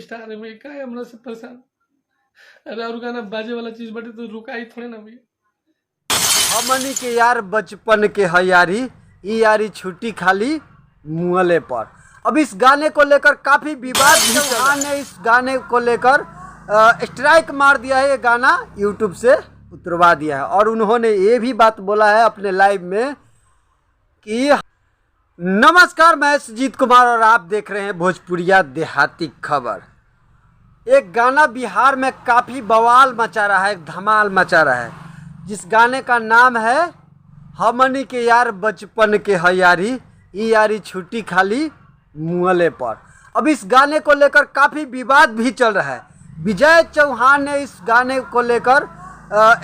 Star है भैया, का है हमरा से परेशान। अरे और गाना बाजे वाला चीज बटे तो रुकाई थोड़े ना भैया। हमनी के यार बचपन के है यारी, ई यारी छुट्टी खाली मुहले पर। अब इस गाने को लेकर काफी विवाद भी चौहान ने इस गाने को लेकर स्ट्राइक मार दिया है। ये गाना यूट्यूब से उतरवा दिया है और उन्होंने ये भी बात बोला है अपने लाइव में कि नमस्कार, मैं सुजीत कुमार और आप देख रहे हैं भोजपुरिया देहाती खबर। एक गाना बिहार में काफ़ी बवाल मचा रहा है, धमाल मचा रहा है, जिस गाने का नाम है हमनी के यार बचपन के है यारी, ई यारी छुट्टी खाली मुहले पर। अब इस गाने को लेकर काफ़ी विवाद भी चल रहा है। विजय चौहान ने इस गाने को लेकर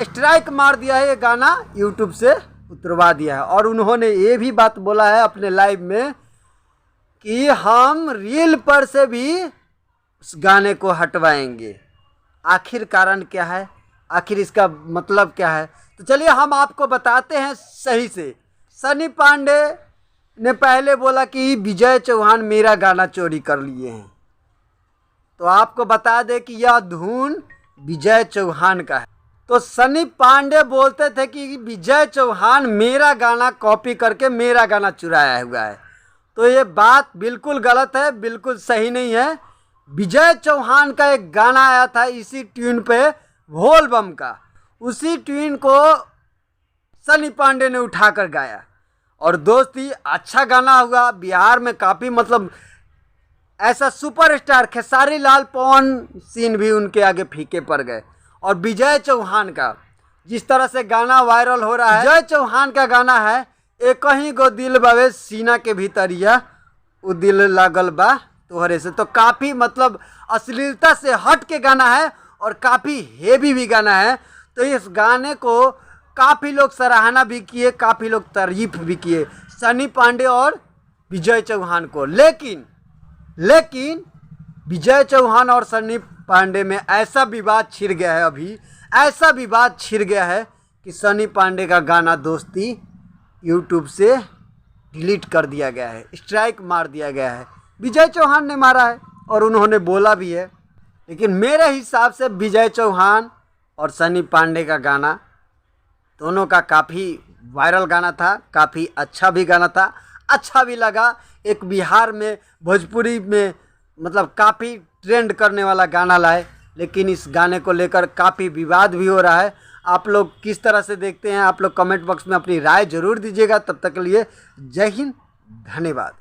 स्ट्राइक मार दिया है, ये गाना यूट्यूब से उतरवा दिया है और उन्होंने ये भी बात बोला है अपने लाइव में कि हम रील पर से भी उस गाने को हटवाएंगे। आखिर कारण क्या है, आखिर इसका मतलब क्या है, तो चलिए हम आपको बताते हैं सही से। सनी पांडे ने पहले बोला कि विजय चौहान मेरा गाना चोरी कर लिए हैं, तो आपको बता दें कि यह धुन विजय चौहान का है। तो सनी पांडे बोलते थे कि विजय चौहान मेरा गाना कॉपी करके मेरा गाना चुराया हुआ है, तो ये बात बिल्कुल गलत है, बिल्कुल सही नहीं है। विजय चौहान का एक गाना आया था इसी ट्यून पे, भोल बम का, उसी ट्यून को सनी पांडे ने उठाकर गाया और दोस्ती अच्छा गाना हुआ। बिहार में काफ़ी मतलब ऐसा सुपरस्टार खेसारी लाल पवन सिंह भी उनके आगे फीके पड़ गए। और विजय चौहान का जिस तरह से गाना वायरल हो रहा है, विजय चौहान का गाना है एक ही गो दिल बावे सीना के भीतरिया, वो दिल लागल बा तोहरे से, तो काफ़ी मतलब अश्लीलता से हट के गाना है और काफ़ी हेवी भी गाना है। तो इस गाने को काफ़ी लोग सराहना भी किए, काफ़ी लोग तारीफ भी किए सनी पांडे और विजय चौहान को। लेकिन विजय चौहान और सनी पांडे में ऐसा विवाद छिड़ गया है, अभी ऐसा विवाद छिड़ गया है कि सनी पांडे का गाना दोस्ती यूट्यूब से डिलीट कर दिया गया है, स्ट्राइक मार दिया गया है। विजय चौहान ने मारा है और उन्होंने बोला भी है, लेकिन मेरे हिसाब से विजय चौहान और सनी पांडे का गाना दोनों का काफ़ी वायरल गाना था, काफ़ी अच्छा भी गाना था, अच्छा भी लगा। एक बिहार में भोजपुरी में मतलब काफ़ी ट्रेंड करने वाला गाना लाए, लेकिन इस गाने को लेकर काफ़ी विवाद भी हो रहा है। आप लोग किस तरह से देखते हैं, आप लोग कमेंट बॉक्स में अपनी राय ज़रूर दीजिएगा। तब तक के लिए जय हिंद, धन्यवाद।